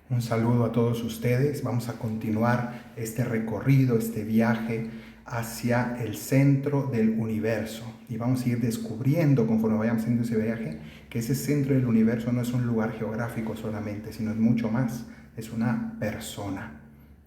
Un saludo a todos ustedes. Vamos a continuar este recorrido, este viaje hacia el centro del universo. Y vamos a ir descubriendo, conforme vayamos haciendo ese viaje, que ese centro del universo no es un lugar geográfico solamente, sino es mucho más. Es una persona.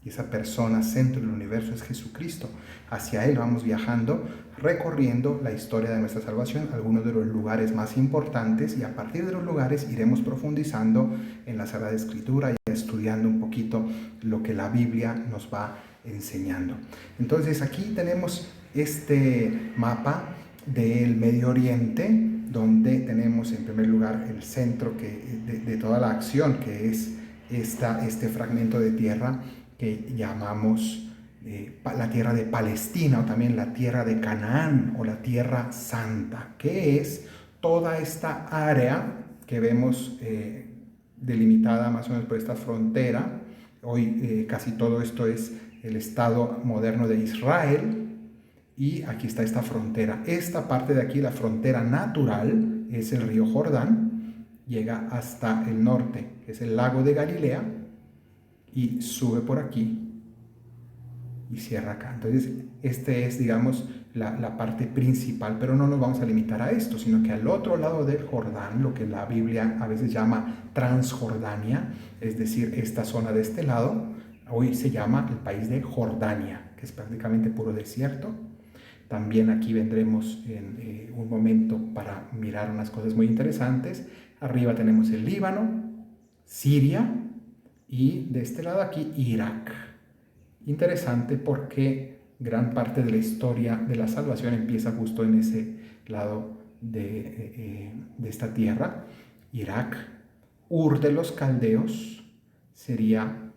Y esa persona, centro del universo, es Jesucristo. Hacia Él vamos viajando, recorriendo la historia de nuestra salvación, algunos de los lugares más importantes, y a partir de los lugares iremos profundizando en la Sagrada Escritura y estudiando un poquito lo que la Biblia nos va enseñando. Entonces aquí tenemos este mapa del Medio Oriente, donde tenemos en primer lugar el centro de toda la acción, que es este fragmento de tierra que llamamos la tierra de Palestina, o también la tierra de Canaán, o la tierra santa, que es toda esta área que vemos delimitada más o menos por esta frontera. Hoy casi todo esto es el estado moderno de Israel, y aquí está esta frontera. Esta parte de aquí, la frontera natural, es el río Jordán, llega hasta el norte, que es el lago de Galilea, y sube por aquí y cierra acá. Entonces, este es, digamos, la parte principal, pero no nos vamos a limitar a esto, sino que al otro lado del Jordán, lo que la Biblia a veces llama Transjordania, es decir, esta zona de este lado, hoy se llama el país de Jordania, que es prácticamente puro desierto. También aquí vendremos en un momento para mirar unas cosas muy interesantes. Arriba tenemos el Líbano, Siria, y de este lado aquí Irak. Interesante porque gran parte de la historia de la salvación empieza justo en ese lado de esta tierra. Irak, Ur de los Caldeos, sería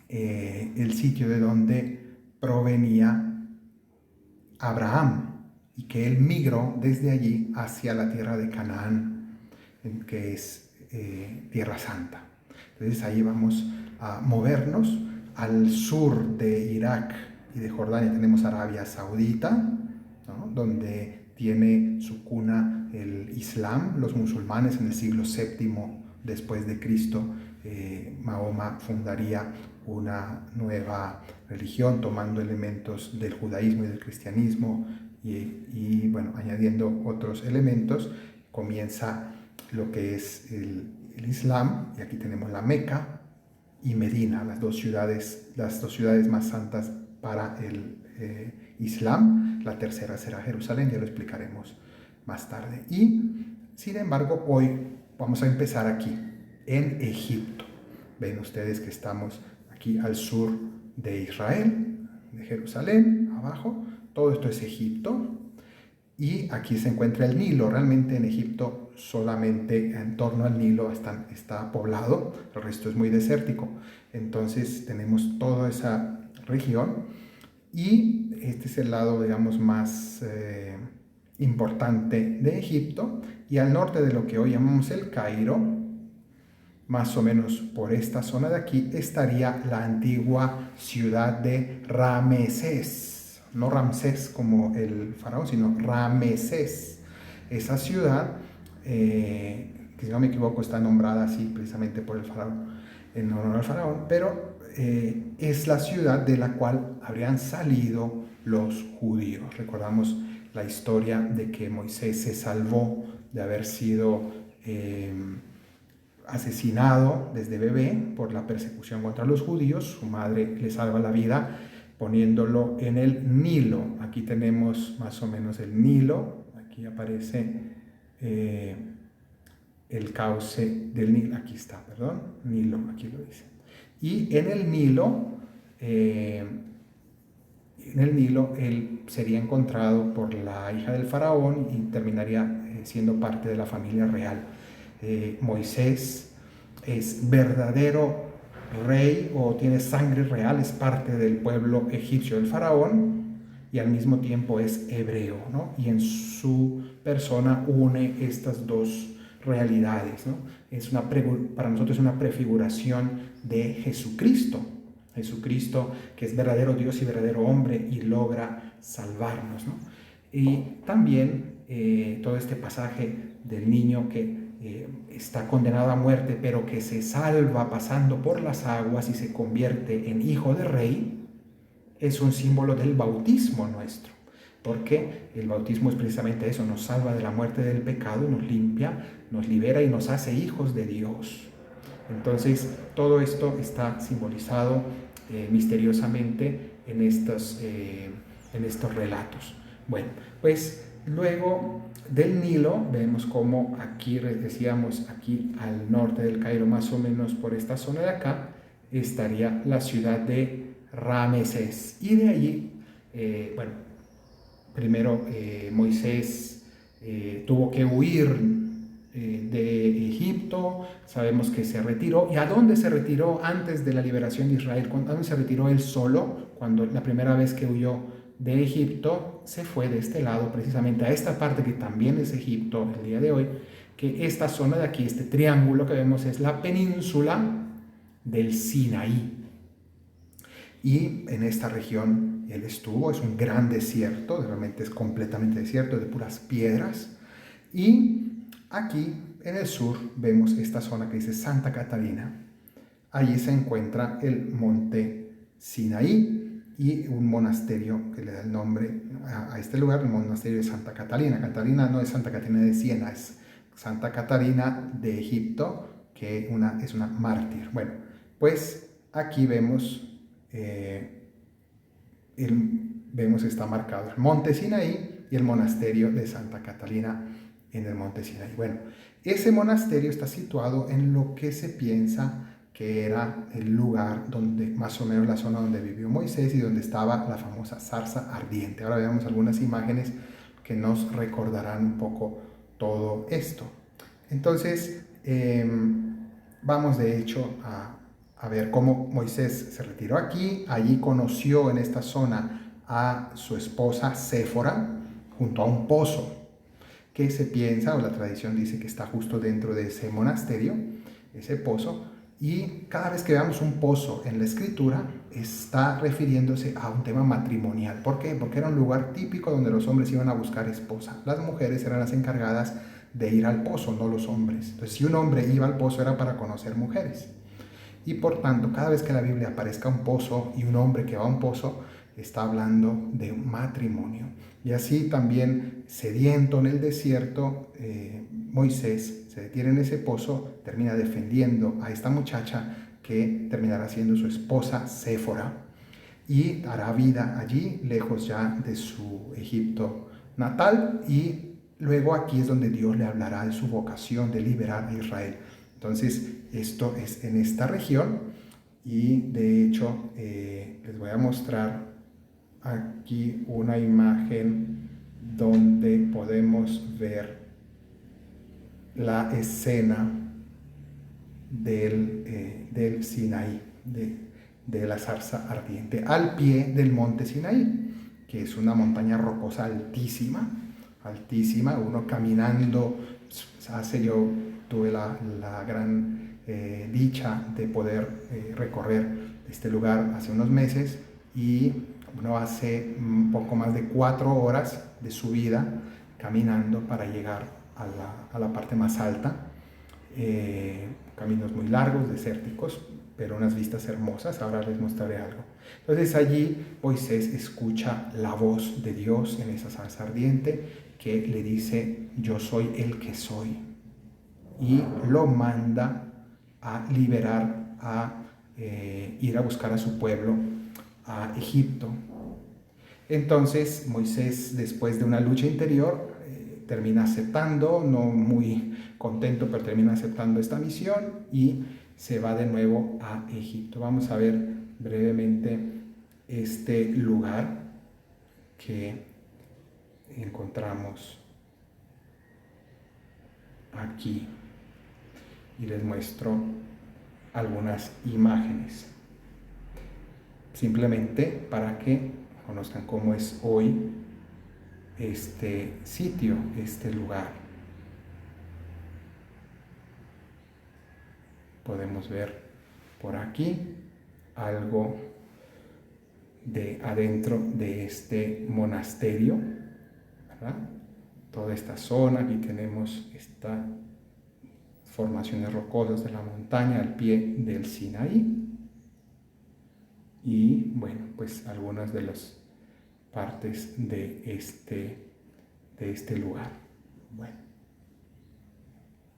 el sitio de donde provenía Abraham, y que él migró desde allí hacia la tierra de Canaán, que es Tierra Santa. Entonces ahí vamos a movernos. Al sur de Irak y de Jordania tenemos Arabia Saudita, ¿no?, donde tiene su cuna el Islam. Los musulmanes en el siglo VII después de Cristo, Mahoma fundaría una nueva religión tomando elementos del judaísmo y del cristianismo y bueno, añadiendo otros elementos, comienza lo que es el Islam, y aquí tenemos la Meca y Medina, las dos ciudades más santas para el Islam. La tercera será Jerusalén, ya lo explicaremos más tarde. Y sin embargo, hoy vamos a empezar aquí, en Egipto. Ven ustedes que estamos aquí al sur de Israel, de Jerusalén, abajo. Todo esto es Egipto. Y aquí se encuentra el Nilo. Realmente en Egipto solamente en torno al Nilo está poblado, el resto es muy desértico. Entonces tenemos toda esa región, y este es el lado, digamos, más importante de Egipto. Y al norte de lo que hoy llamamos el Cairo, más o menos por esta zona de aquí, estaría la antigua ciudad de Ramesés. No Ramsés como el faraón, sino Ramesés. Esa ciudad, que si no me equivoco está nombrada así precisamente por el faraón, en honor al faraón, pero es la ciudad de la cual habrían salido los judíos. Recordamos la historia de que Moisés se salvó de haber sido asesinado desde bebé por la persecución contra los judíos. Su madre le salva la vida poniéndolo en el Nilo. Aquí tenemos más o menos el Nilo. Aquí aparece el cauce del Nilo. Aquí está, perdón, Nilo, aquí lo dice. Y en el Nilo él sería encontrado por la hija del faraón y terminaría siendo parte de la familia real. Moisés es verdadero rey, o tiene sangre real, es parte del pueblo egipcio del faraón, y al mismo tiempo es hebreo, ¿no? Y en su persona une estas dos realidades, ¿no? Para nosotros es una prefiguración de Jesucristo. Jesucristo, que es verdadero Dios y verdadero hombre y logra salvarnos, ¿no? Y también todo este pasaje del niño que está condenado a muerte, pero que se salva pasando por las aguas y se convierte en hijo de rey, es un símbolo del bautismo nuestro, porque el bautismo es precisamente eso, nos salva de la muerte del pecado, nos limpia, nos libera y nos hace hijos de Dios. Entonces, todo esto está simbolizado misteriosamente en estos relatos. Bueno, pues luego del Nilo, vemos como aquí, decíamos, aquí al norte del Cairo, más o menos por esta zona de acá, estaría la ciudad de Ramesés. Y de allí, bueno, primero Moisés tuvo que huir de Egipto, sabemos que se retiró. ¿Y a dónde se retiró antes de la liberación de Israel? ¿A dónde se retiró él solo? Cuando la primera vez que huyó de Egipto, se fue de este lado, precisamente a esta parte que también es Egipto el día de hoy, que esta zona de aquí, este triángulo que vemos, es la península del Sinaí. Y en esta región él estuvo, es un gran desierto, realmente es completamente desierto, de puras piedras. Y aquí en el sur vemos esta zona que dice Santa Catarina. Allí se encuentra el monte Sinaí y un monasterio que le da el nombre a este lugar, el monasterio de Santa Catalina. Catalina no es Santa Catalina de Siena, es Santa Catarina de Egipto, que es una mártir. Bueno, pues aquí vemos está marcado el monte Sinaí y el monasterio de Santa Catalina en el monte Sinaí. Bueno, ese monasterio está situado en lo que se piensa que era el lugar donde, más o menos la zona donde vivió Moisés y donde estaba la famosa zarza ardiente. Ahora veamos algunas imágenes que nos recordarán un poco todo esto. Entonces, vamos de hecho a ver cómo Moisés se retiró aquí. Allí conoció en esta zona a su esposa Séfora junto a un pozo que se piensa, o la tradición dice que está justo dentro de ese monasterio, ese pozo. Y cada vez que veamos un pozo en la escritura, está refiriéndose a un tema matrimonial. ¿Por qué? Porque era un lugar típico donde los hombres iban a buscar esposa. Las mujeres eran las encargadas de ir al pozo, no los hombres. Entonces, si un hombre iba al pozo era para conocer mujeres. Y por tanto, cada vez que en la Biblia aparezca un pozo y un hombre que va a un pozo, está hablando de un matrimonio. Y así también, sediento en el desierto, Moisés se detiene en ese pozo, termina defendiendo a esta muchacha que terminará siendo su esposa Séfora y hará vida allí, lejos ya de su Egipto natal, y luego aquí es donde Dios le hablará de su vocación de liberar a Israel. Entonces, esto es en esta región y de hecho les voy a mostrar aquí una imagen donde podemos ver la escena del Sinaí, de la zarza ardiente, al pie del monte Sinaí, que es una montaña rocosa altísima, altísima, uno caminando. Yo tuve la gran dicha de poder recorrer este lugar hace unos meses y uno hace un poco más de 4 horas de subida caminando para llegar a la parte más alta. Caminos muy largos, desérticos, pero unas vistas hermosas. Ahora les mostraré algo. Entonces allí Moisés escucha la voz de Dios en esa zarza ardiente que le dice: yo soy el que soy, y lo manda a liberar, a ir a buscar a su pueblo a Egipto. Entonces Moisés, después de una lucha interior, termina aceptando, no muy contento, pero termina aceptando esta misión y se va de nuevo a Egipto. Vamos a ver brevemente este lugar que encontramos aquí y les muestro algunas imágenes, simplemente para que conozcan cómo es hoy este sitio, este lugar. Podemos ver por aquí algo de adentro de este monasterio, ¿verdad? Toda esta zona, aquí tenemos esta formaciones rocosas de la montaña al pie del Sinaí. Y bueno, pues algunas de las partes de este lugar. Bueno,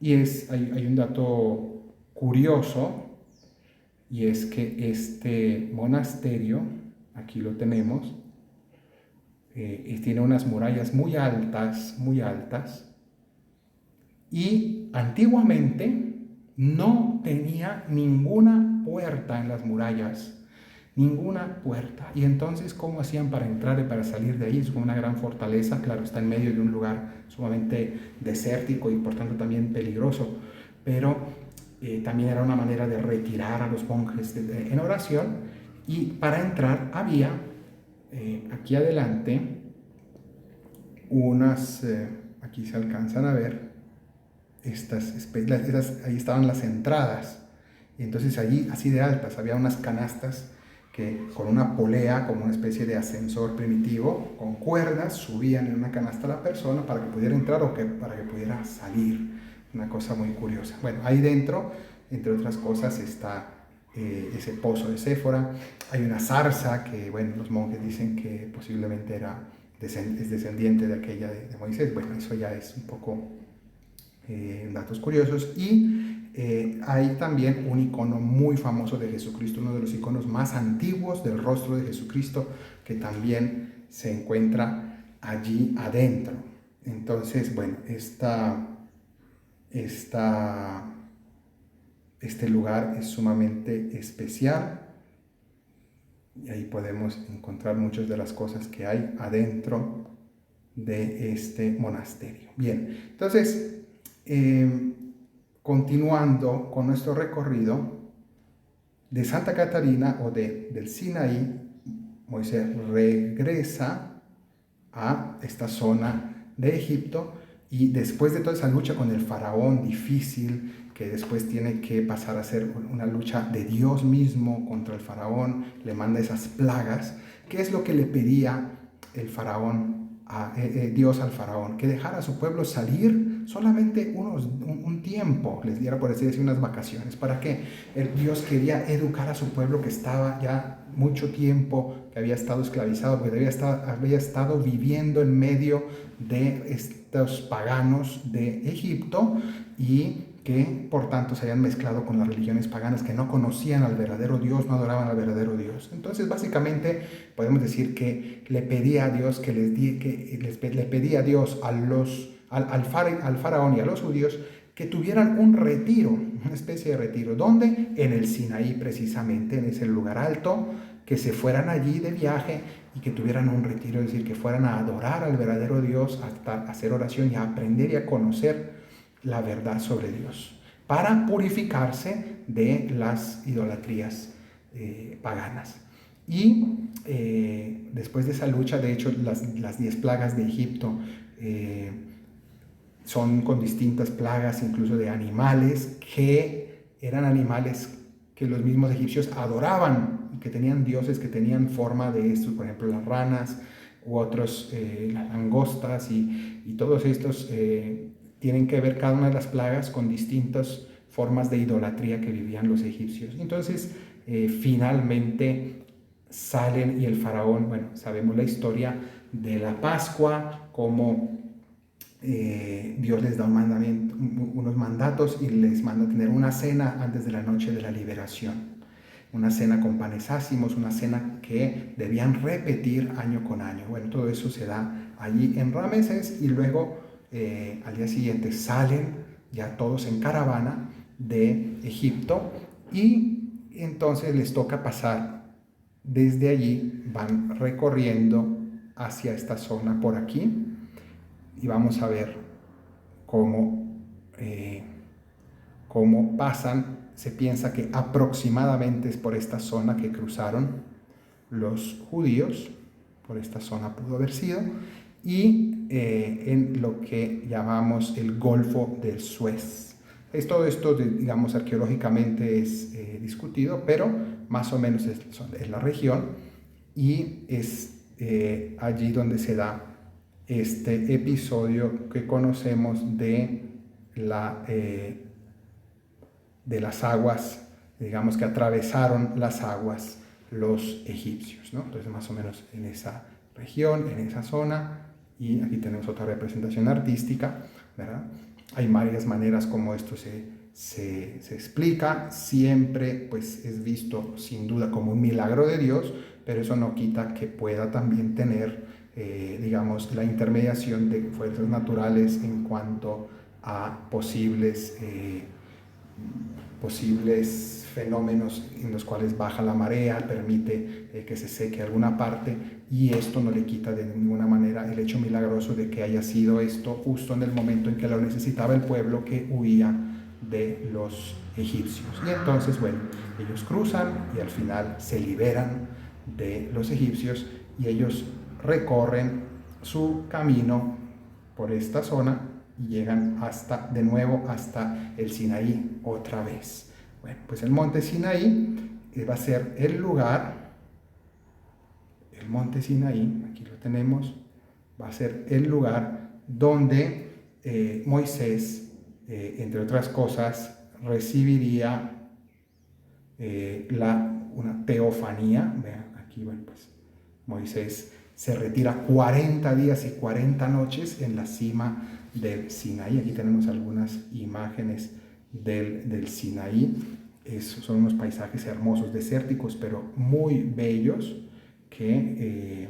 y hay un dato curioso, y es que este monasterio, aquí lo tenemos, tiene unas murallas muy altas, y antiguamente no tenía ninguna puerta en las murallas, ninguna puerta. Y entonces, ¿cómo hacían para entrar y para salir de ahí? Es como una gran fortaleza, claro, está en medio de un lugar sumamente desértico y por tanto también peligroso, pero también era una manera de retirar a los monjes en oración. Y para entrar había aquí adelante unas, aquí se alcanzan a ver, ahí estaban las entradas, y entonces allí, así de altas, había unas canastas que con una polea, como una especie de ascensor primitivo, con cuerdas, subían en una canasta a la persona para que pudiera entrar o para que pudiera salir. Una cosa muy curiosa. Bueno, ahí dentro, entre otras cosas, está ese pozo de Séfora. Hay una zarza que, bueno, los monjes dicen que posiblemente es descendiente de aquella de Moisés. Bueno, eso ya es un poco datos curiosos. Y hay también un icono muy famoso de Jesucristo, uno de los iconos más antiguos del rostro de Jesucristo, que también se encuentra allí adentro. Entonces, bueno, este lugar es sumamente especial, y ahí podemos encontrar muchas de las cosas que hay adentro de este monasterio. Bien, entonces, continuando con nuestro recorrido de Santa Catarina o del Sinaí, Moisés regresa a esta zona de Egipto, y después de toda esa lucha con el faraón difícil, que después tiene que pasar a ser una lucha de Dios mismo contra el faraón, le manda esas plagas. ¿Qué es lo que le pedía el faraón Dios al faraón? Que dejara a su pueblo salir solamente un tiempo, les diera, por así decir, unas vacaciones. ¿Para qué? Dios quería educar a su pueblo, que estaba ya mucho tiempo, que había estado esclavizado, porque había estado viviendo en medio de estos paganos de Egipto, y que por tanto se habían mezclado con las religiones paganas, que no conocían al verdadero Dios, no adoraban al verdadero Dios. Entonces, básicamente, podemos decir que le pedía a Dios le pedía a Dios al faraón y a los judíos que tuvieran un retiro, una especie de retiro. ¿Dónde? En el Sinaí, precisamente, en ese lugar alto, que se fueran allí de viaje y que tuvieran un retiro, es decir, que fueran a adorar al verdadero Dios, a hacer oración y a aprender y a conocer la verdad sobre Dios, para purificarse de las idolatrías paganas. Y después de esa lucha, de hecho, las 10 plagas de Egipto son con distintas plagas, incluso de animales, que eran animales que los mismos egipcios adoraban, que tenían dioses que tenían forma de estos, por ejemplo, las ranas u otros, las langostas, y todos estos tienen que ver, cada una de las plagas, con distintas formas de idolatría que vivían los egipcios. Entonces, finalmente salen, y el faraón, bueno, sabemos la historia de la Pascua, como Dios les da unos mandatos, y les manda tener una cena antes de la noche de la liberación. Una cena con panes ácimos, una cena que debían repetir año con año. Bueno, todo eso se da allí en Rameses, y luego al día siguiente salen ya todos en caravana de Egipto, y entonces les toca pasar desde allí, van recorriendo hacia esta zona por aquí, y vamos a ver cómo pasan. Se piensa que aproximadamente es por esta zona que cruzaron los judíos, por esta zona pudo haber sido, y en lo que llamamos el Golfo del Suez. Todo esto, digamos, arqueológicamente es discutido, pero más o menos es la región, y es allí donde se da este episodio que conocemos de de las aguas, digamos que atravesaron las aguas los egipcios, ¿no? Entonces más o menos en esa región, en esa zona, y aquí tenemos otra representación artística, ¿verdad? Hay varias maneras como esto se explica, siempre pues es visto sin duda como un milagro de Dios, pero eso no quita que pueda también tener, digamos, la intermediación de fuerzas naturales en cuanto a posibles fenómenos en los cuales baja la marea, permite que se seque alguna parte, y esto no le quita de ninguna manera el hecho milagroso de que haya sido esto justo en el momento en que lo necesitaba el pueblo que huía de los egipcios. Y entonces, bueno, ellos cruzan y al final se liberan de los egipcios y ellos recorren su camino por esta zona y llegan de nuevo hasta el Sinaí otra vez. Bueno, pues el monte Sinaí va a ser el monte Sinaí, aquí lo tenemos, va a ser el lugar donde Moisés, entre otras cosas, recibiría una teofanía. Vean, aquí, bueno, pues Moisés se retira 40 días y 40 noches en la cima del Sinaí. Aquí tenemos algunas imágenes del Sinaí. Son unos paisajes hermosos, desérticos, pero muy bellos que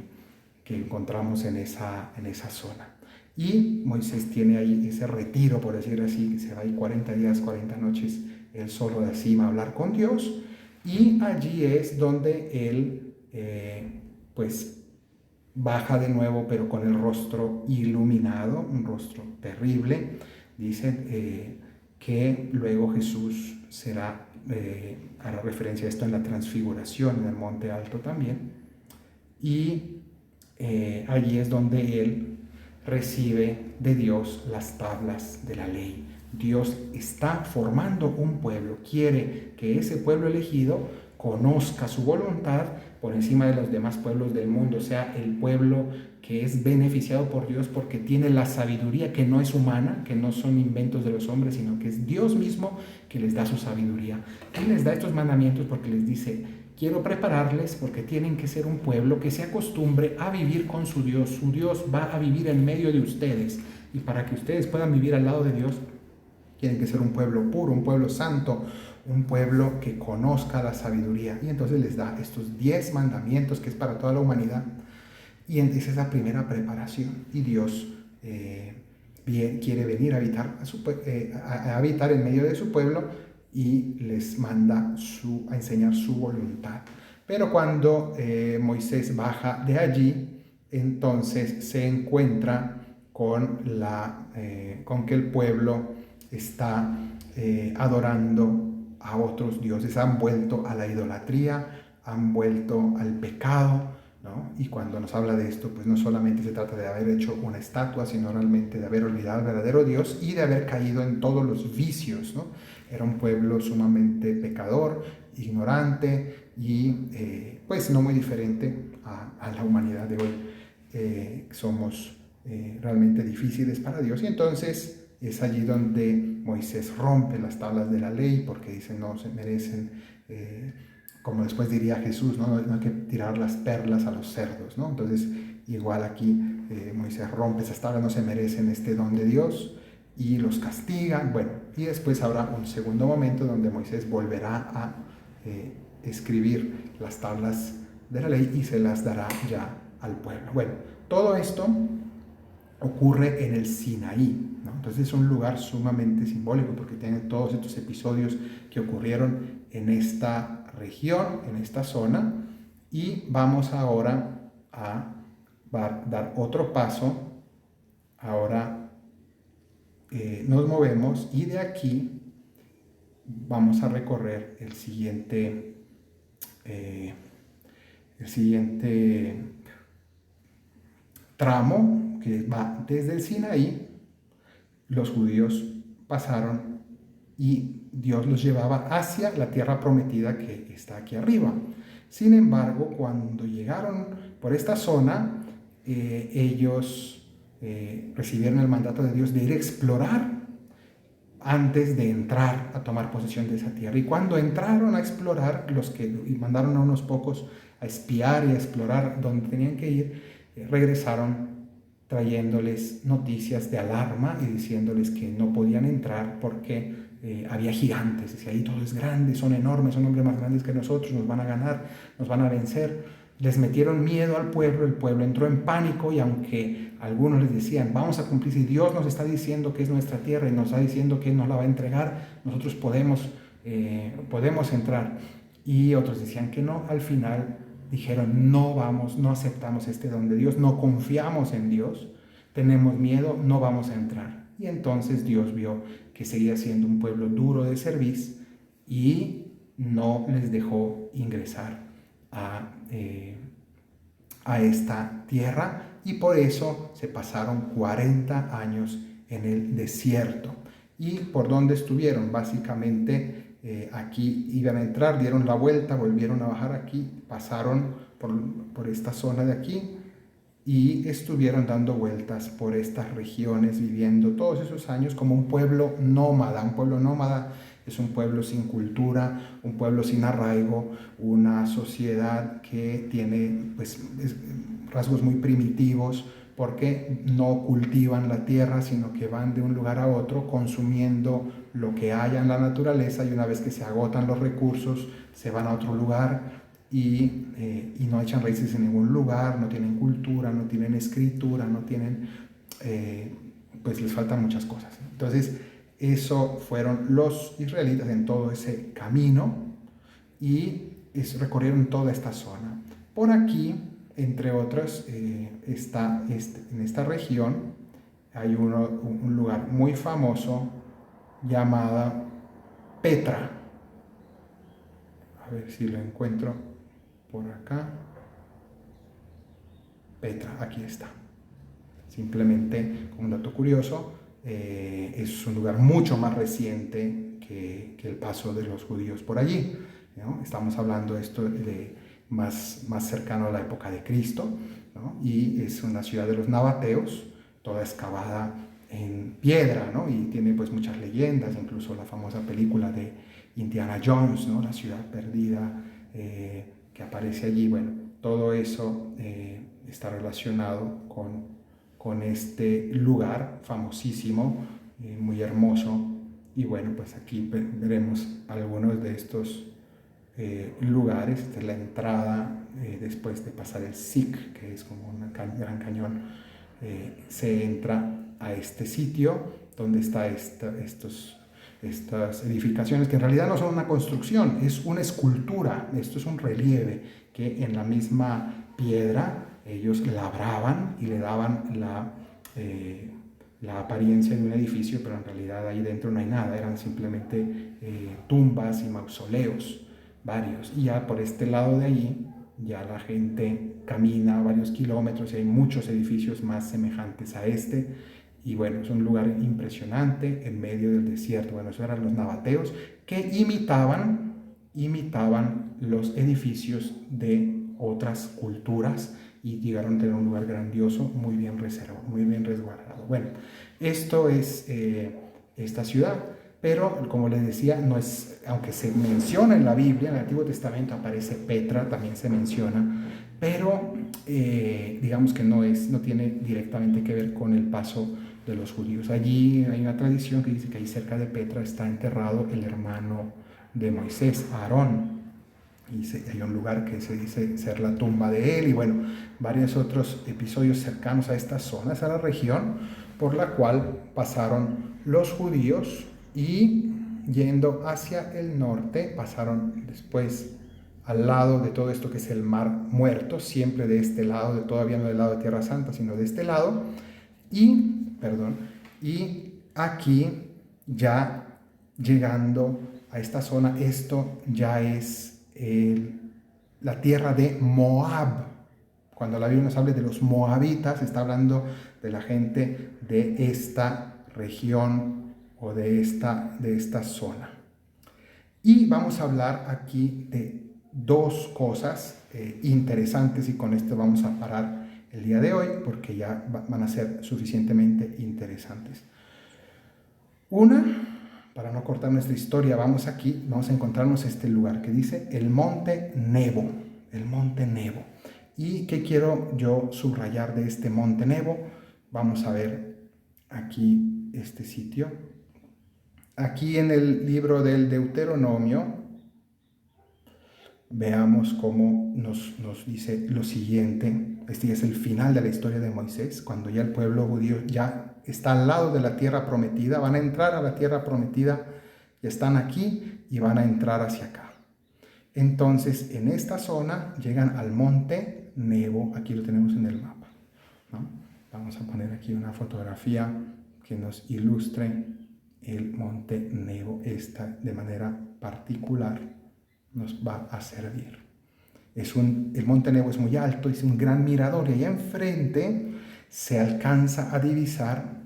encontramos en esa zona. Y Moisés tiene ahí ese retiro, por decirlo así, que se va ahí 40 días, 40 noches, él solo de la cima a hablar con Dios. Y allí es donde él, pues, baja de nuevo, pero con el rostro iluminado, un rostro terrible. Dice que luego Jesús hará referencia a esto en la transfiguración, en el monte alto también. Y allí es donde él recibe de Dios las tablas de la ley. Dios está formando un pueblo, quiere que ese pueblo elegido conozca su voluntad por encima de los demás pueblos del mundo, sea el pueblo que es beneficiado por Dios porque tiene la sabiduría que no es humana, que no son inventos de los hombres, sino que es Dios mismo que les da su sabiduría. Él les da estos mandamientos porque les dice: quiero prepararles porque tienen que ser un pueblo que se acostumbre a vivir con su Dios. Su Dios va a vivir en medio de ustedes, y para que ustedes puedan vivir al lado de Dios, tienen que ser un pueblo puro, un pueblo santo, un pueblo que conozca la sabiduría. Y entonces les da estos 10 mandamientos que es para toda la humanidad. Y esa es la primera preparación. Y Dios quiere venir a habitar en medio de su pueblo y les manda a enseñar su voluntad. Pero cuando Moisés baja de allí, entonces se encuentra con que el pueblo está adorando a otros dioses, han vuelto a la idolatría, han vuelto al pecado, ¿no? Y cuando nos habla de esto, pues no solamente se trata de haber hecho una estatua, sino realmente de haber olvidado al verdadero Dios y de haber caído en todos los vicios, ¿no? Era un pueblo sumamente pecador, ignorante y pues no muy diferente a la humanidad de hoy. Somos realmente difíciles para Dios, y entonces es allí donde Moisés rompe las tablas de la ley porque dice: no se merecen, como después diría Jesús, no hay que tirar las perlas a los cerdos, ¿no? Entonces igual aquí Moisés rompe esas tablas, no se merecen este don de Dios y los castiga. Bueno, y después habrá un segundo momento donde Moisés volverá a escribir las tablas de la ley y se las dará ya al pueblo. Bueno, todo esto ocurre en el Sinaí, ¿no? Entonces es un lugar sumamente simbólico porque tiene todos estos episodios que ocurrieron en esta región, en esta zona. Y vamos ahora a dar otro paso. Ahora nos movemos y de aquí vamos a recorrer el siguiente tramo, que va desde el Sinaí. Los judíos pasaron y Dios los llevaba hacia la tierra prometida que está aquí arriba. Sin embargo, cuando llegaron por esta zona, ellos recibieron el mandato de Dios de ir a explorar antes de entrar a tomar posesión de esa tierra. Y cuando entraron a explorar, y mandaron a unos pocos a espiar y a explorar donde tenían que ir, regresaron trayéndoles noticias de alarma y diciéndoles que no podían entrar porque había gigantes. Decía, ahí todo es grande, son enormes, son hombres más grandes que nosotros, nos van a ganar, nos van a vencer. Les metieron miedo al pueblo, el pueblo entró en pánico, y aunque algunos les decían, vamos a cumplir, si Dios nos está diciendo que es nuestra tierra y nos está diciendo que Él nos la va a entregar, nosotros podemos entrar. Y otros decían que no. Al final dijeron, no vamos, no aceptamos este don de Dios, no confiamos en Dios, tenemos miedo, no vamos a entrar. Y entonces Dios vio que seguía siendo un pueblo duro de cerviz y no les dejó ingresar a esta tierra, y por eso se pasaron 40 años en el desierto. ¿Y por dónde estuvieron? Básicamente aquí iban a entrar, dieron la vuelta, volvieron a bajar aquí, pasaron por esta zona de aquí y estuvieron dando vueltas por estas regiones, viviendo todos esos años como un pueblo nómada. Un pueblo nómada es un pueblo sin cultura, un pueblo sin arraigo, una sociedad que tiene pues, rasgos muy primitivos, porque no cultivan la tierra, sino que van de un lugar a otro consumiendo lo que haya en la naturaleza, y una vez que se agotan los recursos se van a otro lugar y no echan raíces en ningún lugar, no tienen cultura, no tienen escritura, no tienen, pues les faltan muchas cosas. Entonces eso fueron los israelitas en todo ese camino, y recorrieron toda esta zona. Por aquí, entre otras, en esta región hay un lugar muy famoso llamado Petra. A ver si lo encuentro por acá. Petra, aquí está. Simplemente como un dato curioso, es un lugar mucho más reciente que el paso de los judíos por allí, ¿no? Estamos hablando de esto más cercano a la época de Cristo, ¿no? Y es una ciudad de los nabateos, toda excavada en piedra, ¿no? Y tiene pues muchas leyendas, incluso la famosa película de Indiana Jones, ¿no? La ciudad perdida, que aparece allí. Bueno, todo eso está relacionado con este lugar famosísimo, muy hermoso. Y bueno, pues aquí veremos algunos de estos lugares. Esta es la entrada después de pasar el Siq, que es como un gran cañón. Se entra a este sitio donde está estas edificaciones, que en realidad no son una construcción, es una escultura. Esto es un relieve que en la misma piedra ellos labraban y le daban la apariencia de un edificio, pero en realidad ahí dentro no hay nada, eran simplemente tumbas y mausoleos, varios. Y ya por este lado de allí, ya la gente camina varios kilómetros y hay muchos edificios más semejantes a este. Y bueno, es un lugar impresionante en medio del desierto. Bueno, esos eran los nabateos, que imitaban los edificios de otras culturas, y llegaron a tener un lugar grandioso, muy bien reservado, muy bien resguardado. Bueno, esto es esta ciudad, pero como les decía, no es, aunque se menciona en la Biblia, en el Antiguo Testamento aparece Petra, también se menciona, pero digamos que no tiene directamente que ver con el paso de los judíos. Allí hay una tradición que dice que ahí cerca de Petra está enterrado el hermano de Moisés, Aarón, y hay un lugar que se dice ser la tumba de él, y bueno, varios otros episodios cercanos a esta zona, a la región por la cual pasaron los judíos, y yendo hacia el norte pasaron después al lado de todo esto que es el Mar Muerto, siempre de este lado, todavía no del lado de Tierra Santa, sino de este lado, y aquí ya llegando a esta zona, esto ya es la tierra de Moab. Cuando la Biblia nos habla de los moabitas, está hablando de la gente de esta región o de esta zona. Y vamos a hablar aquí de dos cosas interesantes, y con esto vamos a parar el día de hoy porque ya van a ser suficientemente interesantes. Una para no cortar nuestra historia, vamos aquí, vamos a encontrarnos este lugar que dice el Monte Nebo, el Monte Nebo. ¿Y qué quiero yo subrayar de este Monte Nebo? Vamos a ver aquí este sitio. Aquí en el libro del Deuteronomio, veamos cómo nos dice lo siguiente. Este es el final de la historia de Moisés, cuando ya el pueblo judío ya está al lado de la tierra prometida, van a entrar a la tierra prometida, ya están aquí y van a entrar hacia acá. Entonces, en esta zona llegan al Monte Nebo, aquí lo tenemos en el mapa, ¿no? Vamos a poner aquí una fotografía que nos ilustre el Monte Nebo. Esta de manera particular nos va a servir. El Monte Nebo es muy alto, es un gran mirador y allá enfrente se alcanza a divisar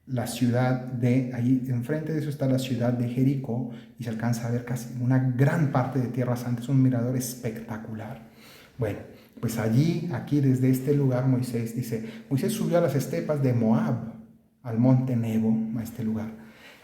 la ciudad ahí enfrente de eso está la ciudad de Jericó y se alcanza a ver casi una gran parte de Tierra Santa. Es un mirador espectacular. Bueno, pues aquí desde este lugar Moisés subió a las estepas de Moab, al Monte Nebo, a este lugar,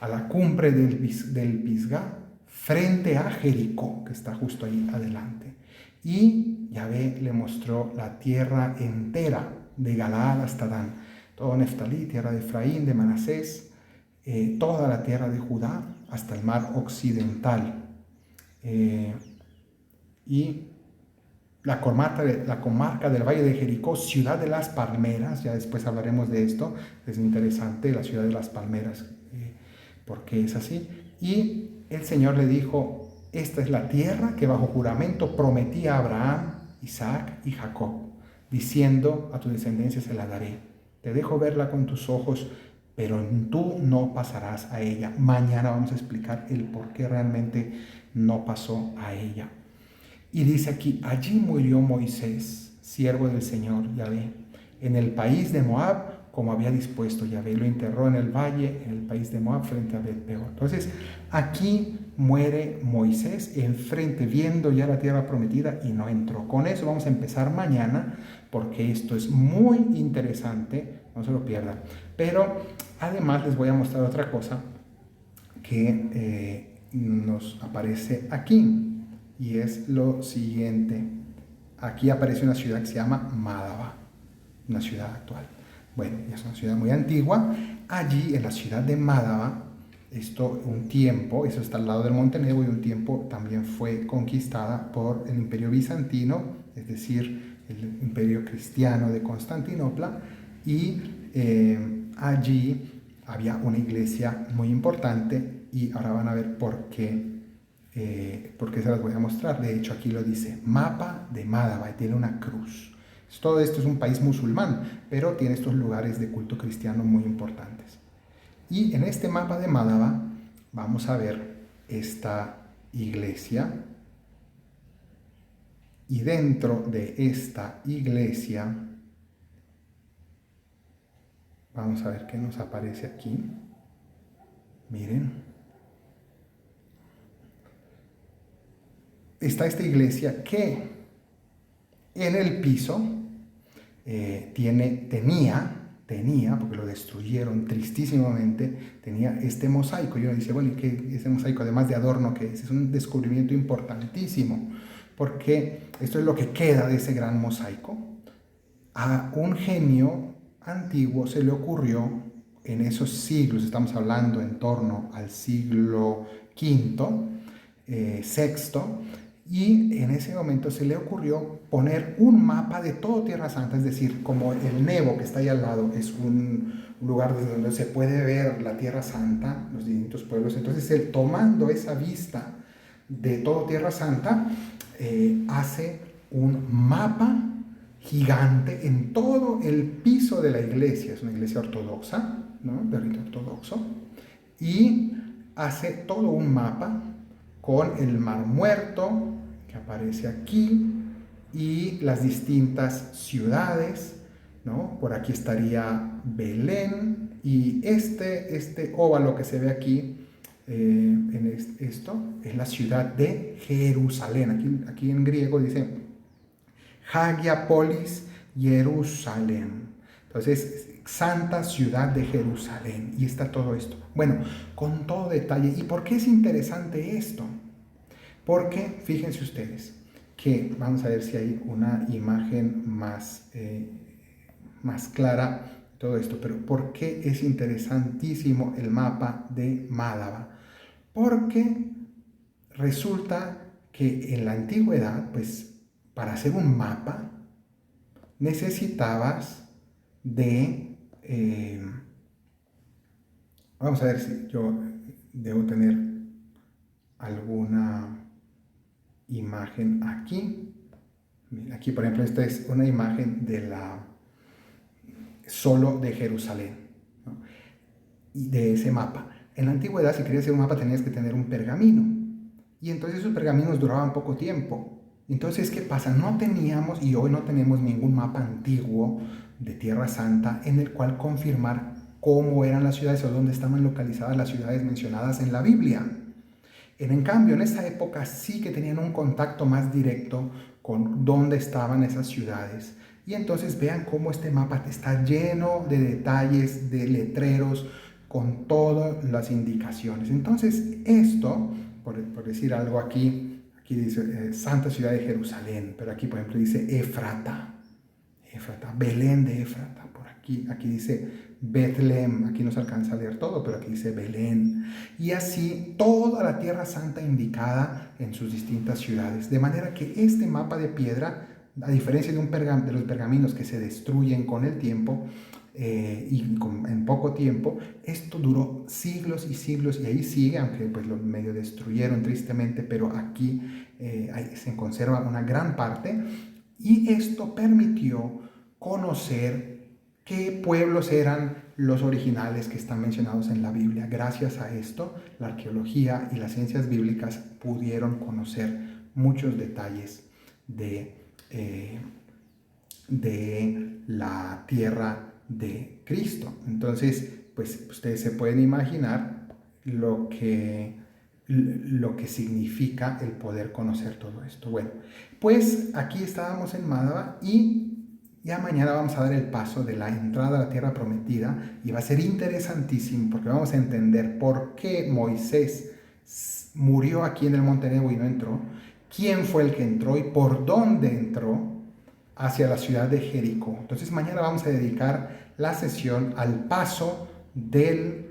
a la cumbre del Pisgah, frente a Jericó, que está justo ahí adelante. Y Yahvé le mostró la tierra entera, de Galaad hasta Dan, todo Neftalí, tierra de Efraín, de Manasés, toda la tierra de Judá, hasta el mar occidental. Y la comarca del Valle de Jericó, ciudad de las palmeras, ya después hablaremos de esto, es interesante la ciudad de las palmeras, porque es así. Y el Señor le dijo, esta es la tierra que bajo juramento prometí a Abraham, Isaac y Jacob, diciendo, a tu descendencia se la daré. Te dejo verla con tus ojos, pero tú no pasarás a ella. Mañana vamos a explicar el por qué realmente no pasó a ella. Y dice aquí, allí murió Moisés, siervo del Señor Yahvé, en el país de Moab, como había dispuesto Yahvé. Lo enterró en el valle, en el país de Moab, frente a Bet-peor. Entonces, aquí muere Moisés enfrente, viendo ya la tierra prometida, y no entró. Con eso vamos a empezar mañana, porque esto es muy interesante, no se lo pierdan. Pero además les voy a mostrar otra cosa que nos aparece aquí, y es lo siguiente. Aquí aparece una ciudad que se llama Mádaba, una ciudad actual. Bueno, es una ciudad muy antigua. Allí, en la ciudad de Mádaba, un tiempo, eso está al lado del Monte Nebo, y un tiempo también fue conquistada por el Imperio Bizantino, es decir, el Imperio Cristiano de Constantinopla, y allí había una iglesia muy importante, y ahora van a ver por qué se las voy a mostrar. De hecho, aquí lo dice, mapa de Mádaba, y tiene una cruz. Todo esto es un país musulmán, pero tiene estos lugares de culto cristiano muy importantes. Y en este mapa de Mádaba vamos a ver esta iglesia. Y dentro de esta iglesia, vamos a ver qué nos aparece aquí. Miren. Está esta iglesia que en el piso tenía, porque lo destruyeron tristísimamente, tenía este mosaico. Y uno dice, bueno, ¿y qué es ese mosaico? Además de adorno, que es un descubrimiento importantísimo, porque esto es lo que queda de ese gran mosaico. A un genio antiguo se le ocurrió, en esos siglos, estamos hablando en torno al siglo V, sexto, y en ese momento se le ocurrió poner un mapa de todo Tierra Santa, es decir, como el Nebo que está ahí al lado es un lugar desde donde se puede ver la Tierra Santa, los distintos pueblos. Entonces él, tomando esa vista de todo Tierra Santa, hace un mapa gigante en todo el piso de la iglesia. Es una iglesia ortodoxa, ¿no? De rito ortodoxo, y hace todo un mapa con el Mar Muerto que aparece aquí y las distintas ciudades, ¿no? Por aquí estaría Belén, y este óvalo que se ve aquí, esto es la ciudad de Jerusalén. Aquí en griego dice Hagia Polis Jerusalén. Entonces Santa ciudad de Jerusalén. Y está todo esto. Bueno, con todo detalle. ¿Y por qué es interesante esto? Porque, fíjense ustedes, que vamos a ver si hay una imagen más clara de todo esto. Pero ¿por qué es interesantísimo el mapa de Mádaba? Porque resulta que en la antigüedad, pues, para hacer un mapa, necesitabas de, vamos a ver si yo debo tener alguna imagen aquí. Aquí, por ejemplo, esta es una imagen solo de Jerusalén, ¿no? Y de ese mapa. En la antigüedad, si querías hacer un mapa, tenías que tener un pergamino. Y entonces esos pergaminos duraban poco tiempo. Entonces, ¿qué pasa? No teníamos, y hoy no tenemos ningún mapa antiguo de Tierra Santa en el cual confirmar cómo eran las ciudades o dónde estaban localizadas las ciudades mencionadas en la Biblia. En cambio, en esa época sí que tenían un contacto más directo con dónde estaban esas ciudades. Y entonces vean cómo este mapa está lleno de detalles, de letreros, con todas las indicaciones. Entonces, esto, por decir algo aquí dice Santa Ciudad de Jerusalén, pero aquí, por ejemplo, dice Éfrata, Belén de Éfrata, por aquí dice Betlehem, aquí no se alcanza a leer todo, pero aquí dice Belén, y así toda la Tierra Santa indicada en sus distintas ciudades, de manera que este mapa de piedra, a diferencia de los pergaminos que se destruyen con el tiempo, en poco tiempo, esto duró siglos y siglos, y ahí sigue, aunque pues lo medio destruyeron tristemente, pero aquí se conserva una gran parte, y esto permitió conocer qué pueblos eran los originales que están mencionados en la Biblia. Gracias a esto, la arqueología y las ciencias bíblicas pudieron conocer muchos detalles de la tierra de Cristo. Entonces, pues ustedes se pueden imaginar lo que significa el poder conocer todo esto. Bueno, pues aquí estábamos en Mádaba y ya mañana vamos a dar el paso de la entrada a la tierra prometida y va a ser interesantísimo porque vamos a entender por qué Moisés murió aquí en el Monte Nebo y no entró, quién fue el que entró y por dónde entró hacia la ciudad de Jericó. Entonces mañana vamos a dedicar la sesión al paso del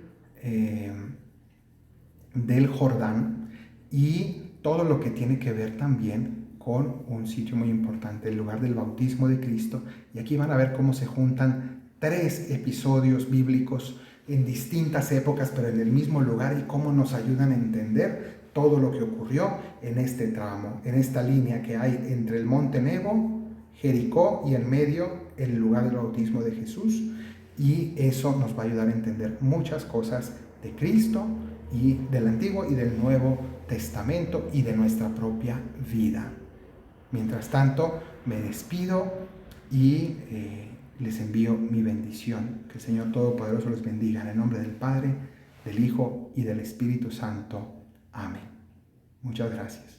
Jordán y todo lo que tiene que ver también con un sitio muy importante, el lugar del bautismo de Cristo. Y aquí van a ver cómo se juntan 3 episodios bíblicos en distintas épocas, pero en el mismo lugar, y cómo nos ayudan a entender todo lo que ocurrió en este tramo, en esta línea que hay entre el Monte Nebo, Jericó y en medio el lugar del bautismo de Jesús. Y eso nos va a ayudar a entender muchas cosas de Cristo y del Antiguo y del Nuevo Testamento y de nuestra propia vida. Mientras tanto, me despido y les envío mi bendición. Que el Señor Todopoderoso los bendiga. En el nombre del Padre, del Hijo y del Espíritu Santo. Amén. Muchas gracias.